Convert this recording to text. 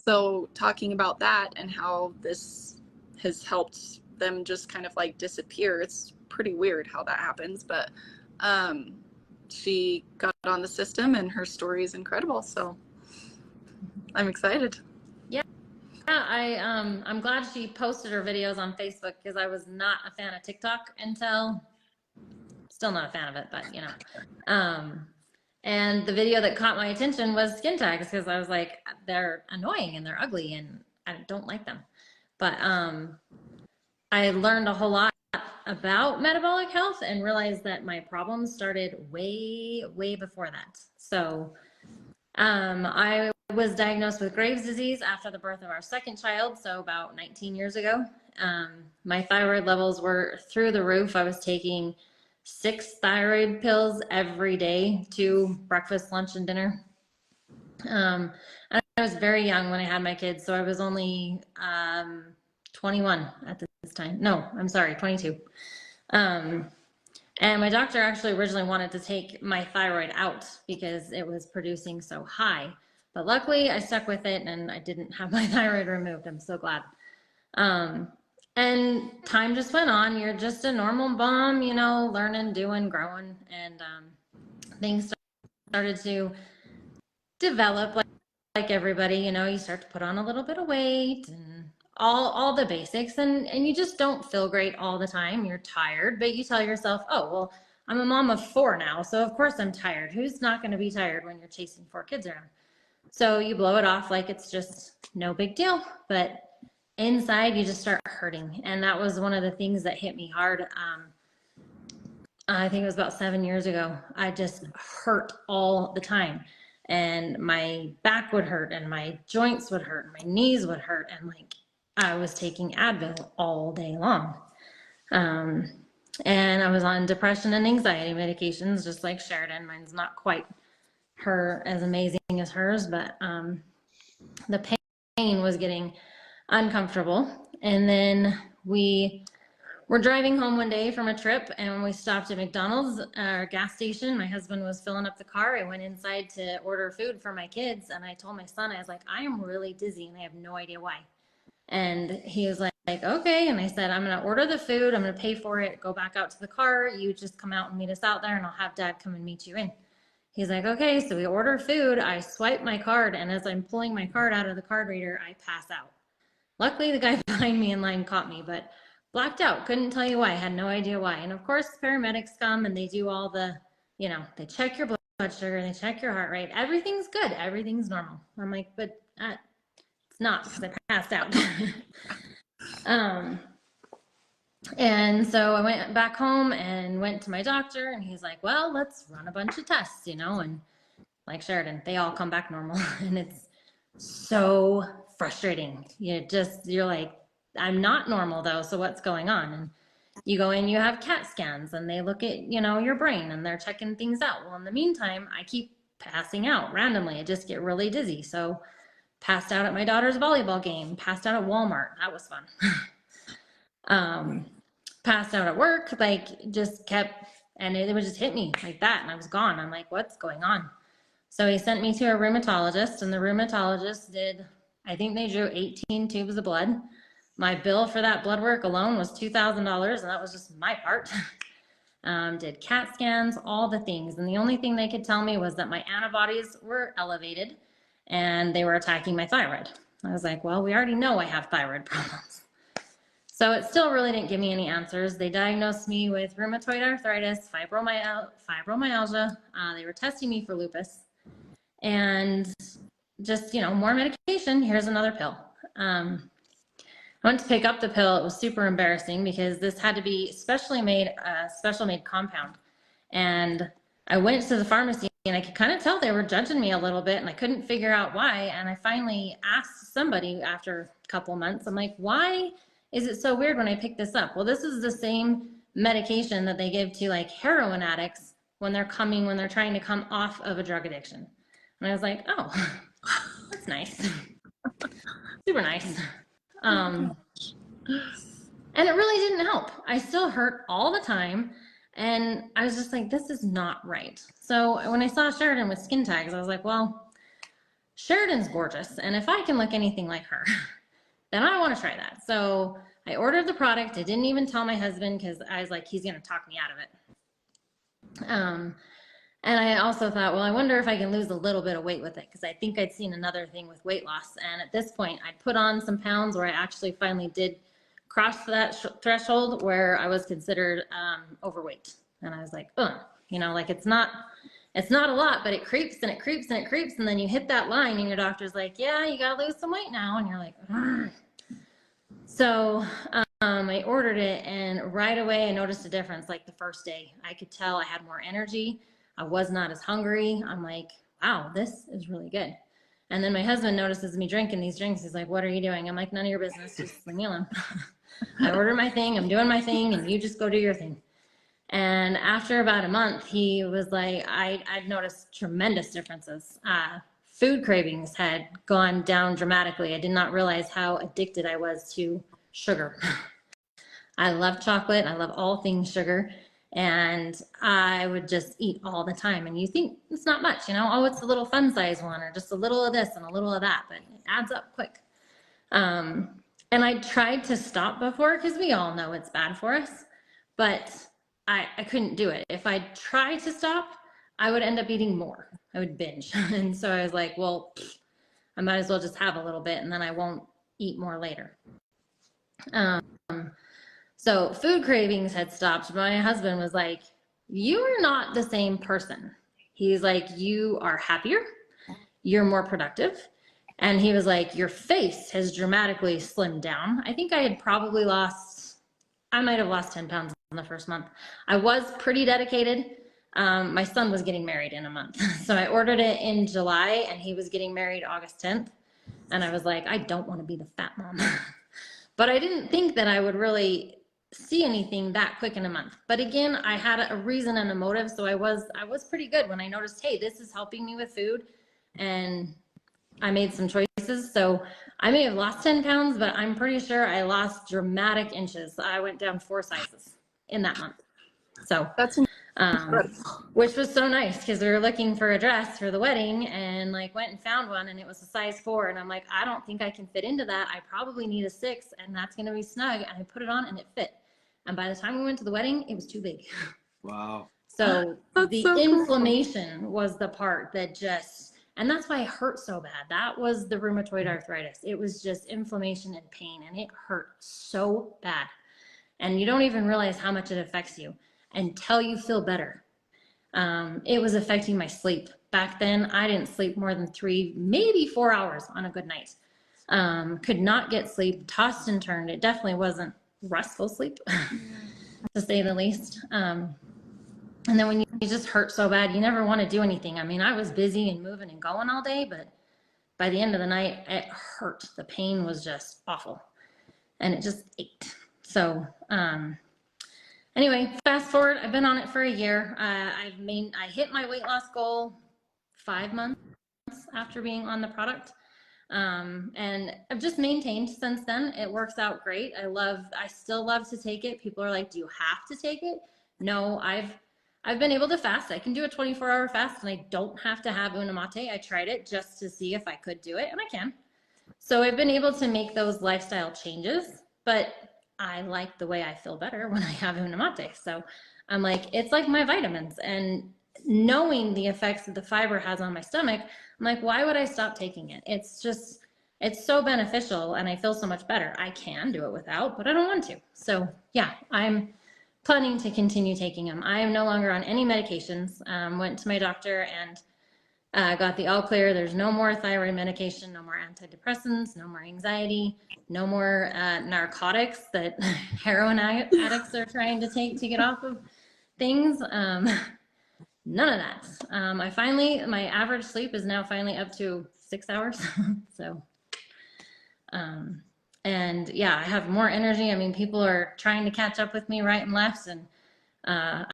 So talking about that and how this has helped them just kind of like disappear, it's pretty weird how that happens, but she got on the system and her story is incredible, so I'm excited. Yeah, I'm glad she posted her videos on Facebook, because I was not a fan of TikTok until, still not a fan of it, but you know. And the video that caught my attention was skin tags, because I was like, they're annoying and they're ugly and I don't like them. But I learned a whole lot about metabolic health and realized that my problems started way, way before that. So I was diagnosed with Graves' disease after the birth of our second child, so about 19 years ago. My thyroid levels were through the roof. I was taking 6 thyroid pills every day, 2 breakfast, lunch, and dinner. I was very young when I had my kids, so I was only 21 at this time. No, I'm sorry, 22. And my doctor actually originally wanted to take my thyroid out because it was producing so high. But luckily, I stuck with it and I didn't have my thyroid removed. I'm so glad. And time just went on. You're just a normal mom, you know, learning, doing, growing, and things started to develop like everybody. You know, you start to put on a little bit of weight and all the basics, and you just don't feel great all the time. You're tired, but you tell yourself, oh, well, I'm a mom of 4 now, so of course I'm tired. Who's not going to be tired when you're chasing 4 kids around? So you blow it off like it's just no big deal, but inside you just start hurting. And that was one of the things that hit me hard. I think it was about 7 years ago. I just hurt all the time, and my back would hurt and my joints would hurt and my knees would hurt, and like I was taking Advil all day long. And I was on depression and anxiety medications, just like Sheridan. Mine's not quite as amazing as hers, but the pain was getting uncomfortable. And then we were driving home one day from a trip, and we stopped at McDonald's, our gas station. My husband was filling up the car. I went inside to order food for my kids, and I told my son, I was like, I am really dizzy and I have no idea why. And he was like, okay. And I said, I'm going to order the food. I'm going to pay for it. Go back out to the car. You just come out and meet us out there, and I'll have Dad come and meet you in. He's like, okay. So we order food. I swipe my card, and as I'm pulling my card out of the card reader, I pass out. Luckily, the guy behind me in line caught me, but blacked out. Couldn't tell you why. I had no idea why. And of course, paramedics come and they do all the, you know, they check your blood sugar, they check your heart rate. Everything's good. Everything's normal. I'm like, but it's not, because I passed out. And so I went back home and went to my doctor, and he's like, well, let's run a bunch of tests, you know, and like Sheridan, they all come back normal. And it's so frustrating. You're like, I'm not normal though, so what's going on? And you go in, you have CAT scans, and they look at, you know, your brain, and they're checking things out. Well, in the meantime, I keep passing out randomly. I just get really dizzy. So passed out at my daughter's volleyball game, passed out at Walmart. That was fun. Passed out at work, like just kept, and it would just hit me like that, and I was gone. I'm like, what's going on? So he sent me to a rheumatologist, and the rheumatologist did, I think they drew 18 tubes of blood. My bill for that blood work alone was $2,000, and that was just my part. Did CAT scans, all the things. And the only thing they could tell me was that my antibodies were elevated and they were attacking my thyroid. I was like, well, we already know I have thyroid problems. So it still really didn't give me any answers. They diagnosed me with rheumatoid arthritis, fibromyalgia. They were testing me for lupus, and just, you know, more medication. Here's another pill. I went to pick up the pill. It was super embarrassing because this had to be special made compound. And I went to the pharmacy, and I could kind of tell they were judging me a little bit, and I couldn't figure out why. And I finally asked somebody after a couple months, I'm like, why is it so weird when I pick this up? Well, this is the same medication that they give to like heroin addicts when they're trying to come off of a drug addiction. And I was like, oh, that's nice. Super nice. And it really didn't help. I still hurt all the time. And I was just like, this is not right. So when I saw Sheridan with skin tags, I was like, well, Sheridan's gorgeous. And if I can look anything like her, then I want to try that. So I ordered the product. I didn't even tell my husband because I was like, he's going to talk me out of it. And I also thought, well, I wonder if I can lose a little bit of weight with it, because I think I'd seen another thing with weight loss. And at this point, I'd put on some pounds where I actually finally did cross that threshold where I was considered overweight. And I was like, oh, you know, like it's not a lot, but it creeps and it creeps and it creeps. And then you hit that line and your doctor's like, yeah, you got to lose some weight now. And you're like, ugh. So I ordered it, and right away I noticed a difference. Like the first day, I could tell I had more energy. I was not as hungry. I'm like, wow, this is really good. And then my husband notices me drinking these drinks. He's like, what are you doing? I'm like, none of your business. Just leave me alone. I ordered my thing. I'm doing my thing, and you just go do your thing. And after about a month, he was like, I'd noticed tremendous differences. Food cravings had gone down dramatically. I did not realize how addicted I was to sugar. I love chocolate. I love all things sugar. And I would just eat all the time. And you think it's not much, you know, oh, it's a little fun size one, or just a little of this and a little of that, but it adds up quick. And I tried to stop before, because we all know it's bad for us, but I couldn't do it. If I tried to stop, I would end up eating more. I would binge. And so I was like, well, I might as well just have a little bit, and then I won't eat more later. So food cravings had stopped. My husband was like, you are not the same person. He's like, you are happier. You're more productive. And he was like, your face has dramatically slimmed down. I think I had probably I might have lost 10 pounds in the first month. I was pretty dedicated. My son was getting married in a month. So I ordered it in July, and he was getting married August 10th. And I was like, I don't want to be the fat mom. But I didn't think that I would really see anything that quick in a month. But again, I had a reason and a motive. So I was pretty good when I noticed, hey, this is helping me with food. And I made some choices. So I may have lost 10 pounds, but I'm pretty sure I lost dramatic inches. I went down 4 sizes in that month. So That's which was so nice, because we were looking for a dress for the wedding, and like went and found one, and it was a size 4. And I'm like, I don't think I can fit into that. I probably need a 6, and that's going to be snug. And I put it on, and it fit. And by the time we went to the wedding, it was too big. Wow. So the so inflammation cool. was the part that just, and that's why it hurt so bad. That was the rheumatoid arthritis. It was just inflammation and pain, and it hurt so bad. And you don't even realize how much it affects you until you feel better. It was affecting my sleep. Back then, I didn't sleep more than 3, maybe 4 hours on a good night. Could not get sleep, tossed and turned. It definitely wasn't restful sleep, to say the least. And then when you just hurt so bad, you never want to do anything. I mean, I was busy and moving and going all day, but by the end of the night, it hurt. The pain was just awful, and it just ached. So, anyway, fast forward, I've been on it for a year. I hit my weight loss goal 5 months after being on the product. And I've just maintained since then. It works out great. I still love to take it. People are like, do you have to take it? No, I've been able to fast. I can do a 24-hour fast, and I don't have to have Unimate. I tried it just to see if I could do it, and I can. So I've been able to make those lifestyle changes, but I like the way I feel better when I have Unimate. So I'm like, it's like my vitamins, and knowing the effects that the fiber has on my stomach, I'm like, why would I stop taking it? It's so beneficial, and I feel so much better. I can do it without, but I don't want to. So yeah, I'm planning to continue taking them. I am no longer on any medications. Went to my doctor and got the all clear. There's no more thyroid medication, no more antidepressants, no more anxiety, no more narcotics that heroin addicts are trying to take to get off of things. None of that. My average sleep is now finally up to 6 hours. So, and yeah, I have more energy. I mean, people are trying to catch up with me right and left, and